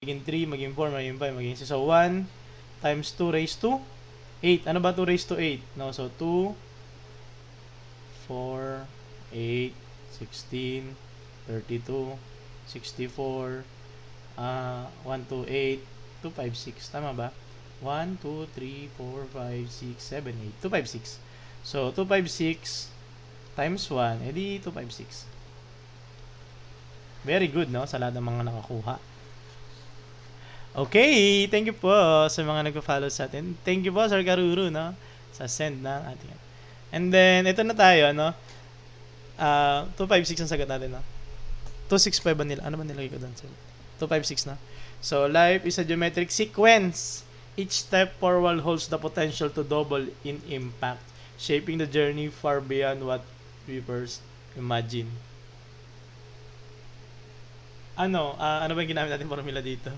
maging 3, maging 4, maging 5, maging 6. So, 1 times 2 raised to 8. Ano ba 2 raised to 8? No, so 2, 4, 8, 16, 32, 64, 1, 2, 8, 2, 5, 6. Tama ba? 1, 2, 3, 4, 5, 6, 7, 8. 2, 5, 6. So, 2, 5, 6 times 1, edi 2, 5, 6. Very good, no? Sa lahat ng mga nakakuha. Okay, thank you po sa mga nagpa-follow sa atin. Thank you po, Sir Karuru, no? Sa send ng ating. And then, ito na tayo, no? 256 ang sagot natin, no? 265 ba nila? Ano ba nilagay ko doon? 256 na. So, life is a geometric sequence. Each step forward holds the potential to double in impact, shaping the journey far beyond what we first imagine. Ano ba yung ginamit natin formula dito?